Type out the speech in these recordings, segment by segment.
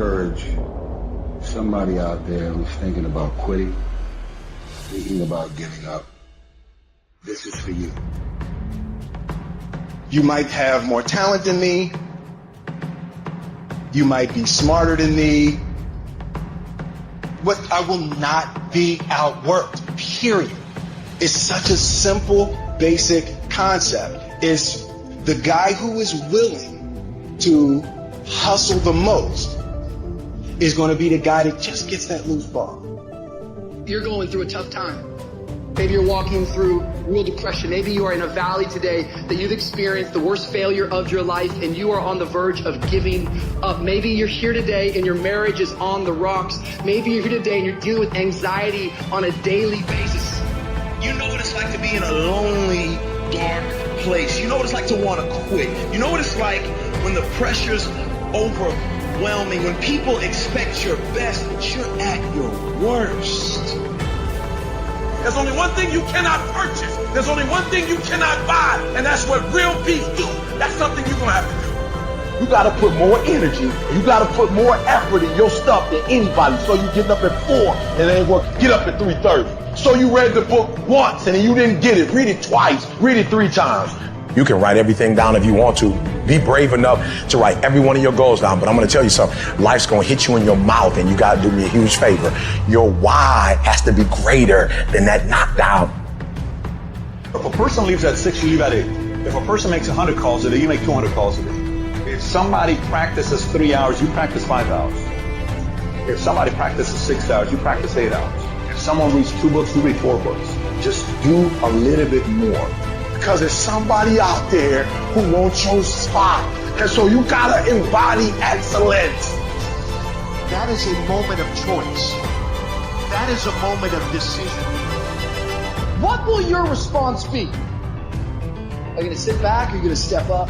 encourage somebody out there who's thinking about quitting, thinking about giving up. This is for you. You might have more talent than me. You might be smarter than me. But I will not be outworked, period. It's such a simple, basic concept. It's the guy who is willing to hustle the most is going to be the guy that just gets that loose ball. You're going through a tough time. Maybe you're walking through real depression. Maybe you are in a valley today that you've experienced the worst failure of your life and you are on the verge of giving up. Maybe you're here today and your marriage is on the rocks. Maybe you're here today and you're dealing with anxiety on a daily basis. You know what it's like to be in a lonely, dark place. You know what it's like to want to quit. You know what it's like when the pressure's overwhelming, when people expect your best, but you're at your worst. There's only one thing you cannot purchase. There's only one thing you cannot buy, and that's what real peace do. That's something you're gonna have to do. You gotta put more energy. You gotta put more effort in your stuff than anybody. So you get up at 4 and it ain't work. Get up at 3:30. So you read the book once and then you didn't get it. Read it twice. Read it 3 times. You can write everything down if you want to. Be brave enough to write every one of your goals down. But I'm going to tell you something. Life's going to hit you in your mouth, and you got to do me a huge favor. Your why has to be greater than that knockdown. If a person leaves at 6, you leave at 8. If a person makes 100 calls a day, you make 200 calls a day. If somebody practices 3 hours, you practice 5 hours. If somebody practices 6 hours, you practice 8 hours. If someone reads 2 books, you read 4 books. Just do a little bit more. Because there's somebody out there who wants your spot. And so you gotta embody excellence. That is a moment of choice. That is a moment of decision. What will your response be? Are you going to sit back or are you going to step up?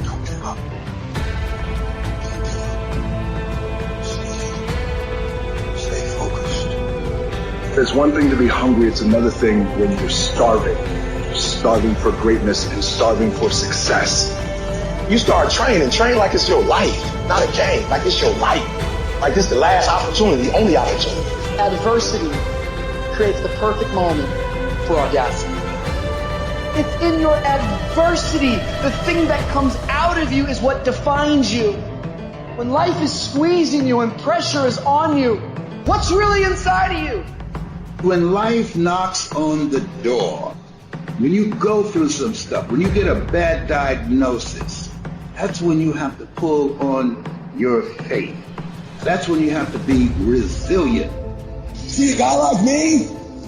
Don't give up. Stay focused. There's one thing to be hungry, it's another thing when you're starving. Starving for greatness and starving for success. You start train like it's your life, not a game, like it's your life. Like this the last opportunity, the only opportunity. Adversity creates the perfect moment for audacity. It's in your adversity. The thing that comes out of you is what defines you. When life is squeezing you and pressure is on you, what's really inside of you? When life knocks on the door, when you go through some stuff, when you get a bad diagnosis, that's when you have to pull on your faith. That's when you have to be resilient. See, a guy like me,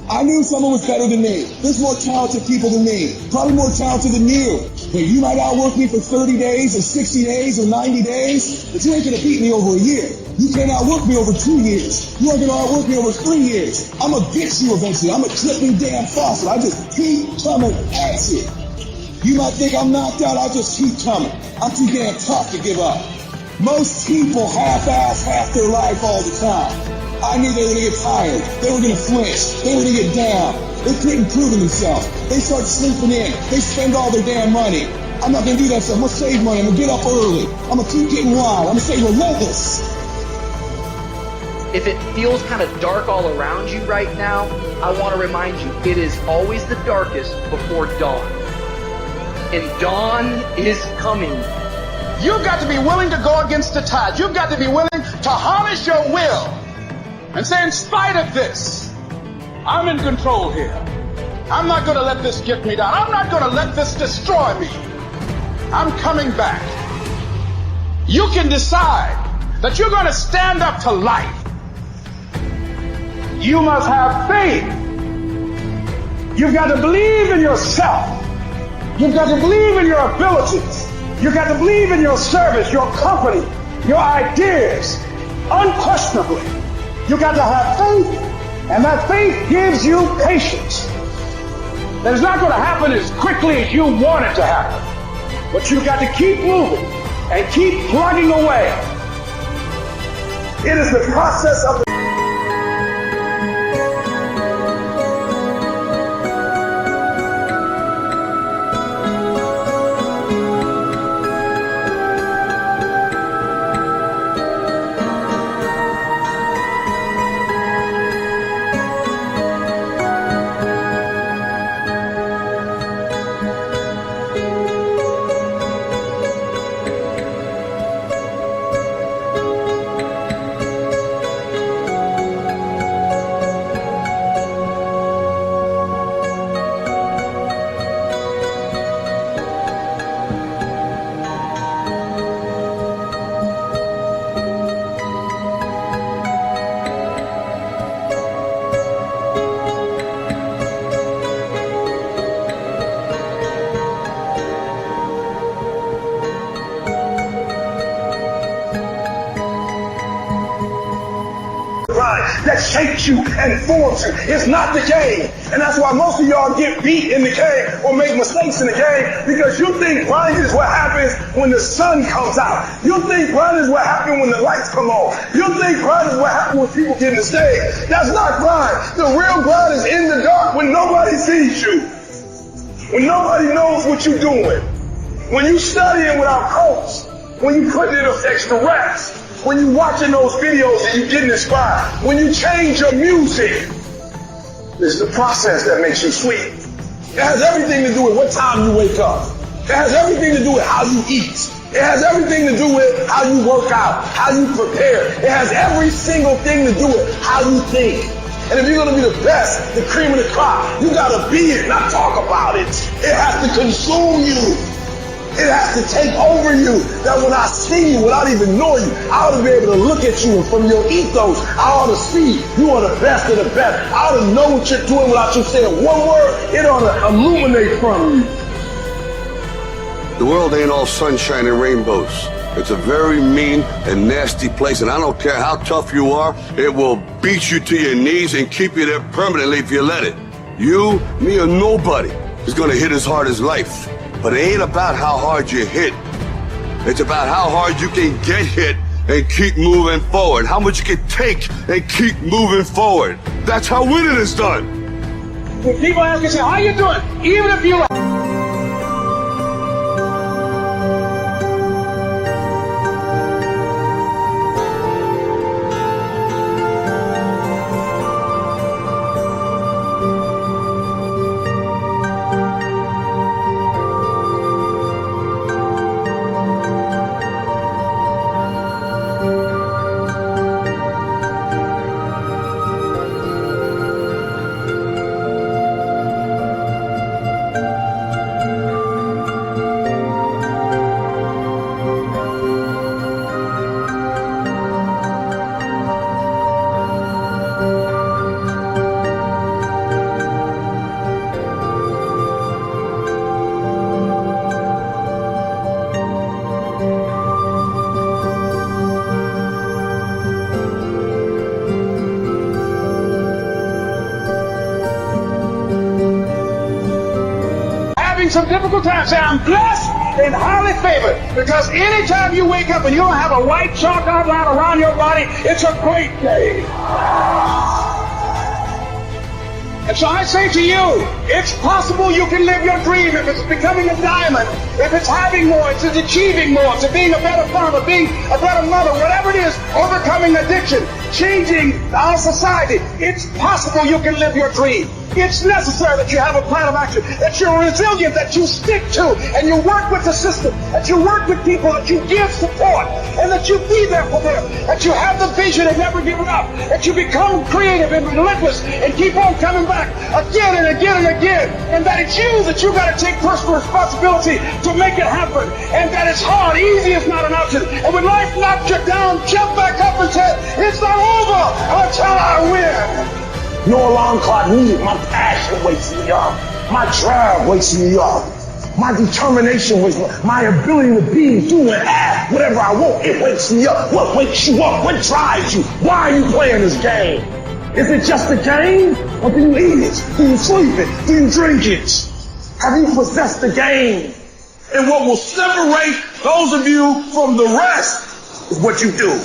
I knew someone was better than me. There's more talented people than me, probably more talented than you. But you might outwork me for 30 days or 60 days or 90 days, but you ain't gonna beat me over a year. You can't outwork me over 2 years. You ain't gonna outwork me over 3 years. I'm gonna get you eventually. I'm a dripping damn faucet. I just keep coming at you. You might think I'm knocked out, I just keep coming. I'm too damn tough to give up. Most people half-ass half their life all the time. I knew they were gonna get tired. They were gonna flinch. They were gonna get down. They couldn't prove to themselves. They start sleeping in. They spend all their damn money. I'm not gonna do that stuff. I'm gonna save money. I'm gonna get up early. I'm gonna keep getting wild. I'm gonna stay relentless. If it feels kind of dark all around you right now, I want to remind you, it is always the darkest before dawn. And dawn is coming. You've got to be willing to go against the tide. You've got to be willing to harness your will and say, in spite of this, I'm in control here. I'm not going to let this get me down. I'm not going to let this destroy me. I'm coming back. You can decide that you're going to stand up to life. You must have faith. You've got to believe in yourself. You've got to believe in your abilities. You've got to believe in your service, your company, your ideas. Unquestionably, you've got to have faith, and that faith gives you patience. And it's not going to happen as quickly as you want it to happen. But you've got to keep moving and keep plugging away. It is the process of the grind that shapes you and forms you. It's not the game. And that's why most of y'all get beat in the game or make mistakes in the game, because you think grind is what happens when the sun comes out. You think grind is what happens when the lights come on. You think grind is what happens when people get in the stage. That's not grind. The real grind is in the dark when nobody sees you. When nobody knows what you're doing. When you studying without coach. When you putting in those extra reps. When you watching those videos and you getting inspired. When you change your music. It's the process that makes you sweet. It has everything to do with what time you wake up. It has everything to do with how you eat. It has everything to do with how you work out, how you prepare. It has every single thing to do with how you think. And if you're going to be the best, the cream of the crop, you got to be it, not talk about it. It has to consume you. It has to take over you. That when I see you, without even knowing you, I ought to be able to look at you, and from your ethos, I ought to see you are the best of the best. I ought to know what you're doing without you saying one word. It ought to illuminate from you. The world ain't all sunshine and rainbows. It's a very mean and nasty place, and I don't care how tough you are, it will beat you to your knees and keep you there permanently if you let it. You, me, or nobody is gonna hit as hard as life. But it ain't about how hard you hit. It's about how hard you can get hit and keep moving forward. How much you can take and keep moving forward. That's how winning is done. When people ask you, say, how you doing? Even if you some difficult times, say, I'm blessed and highly favored, because anytime you wake up and you don't have a white chalk outline around your body, it's a great day. And so I say to you, it's possible you can live your dream. If it's becoming a diamond, if it's having more, if it's achieving more, if it's being a better father, being a better mother, whatever it is, overcoming addiction, changing our society, it's possible you can live your dream. It's necessary that you have a plan of action, that you're resilient, that you stick to, and you work with the system, that you work with people, that you give support, and that you be there for them, that you have the vision and never give it up, that you become creative and relentless and keep on coming back again and again and again, and that it's you that you got to take personal responsibility to make it happen, and that it's hard, easy is not an option, and when life knocks you down, jump back up and say, it's not over until I win. No alarm clock needed. My passion wakes me up. My drive wakes me up. My determination wakes me up. My ability to be, do, and have whatever I want, it wakes me up. What wakes you up? What drives you? Why are you playing this game? Is it just a game? Or do you eat it? Do you sleep it? Do you drink it? Have you possessed the game? And what will separate those of you from the rest is what you do.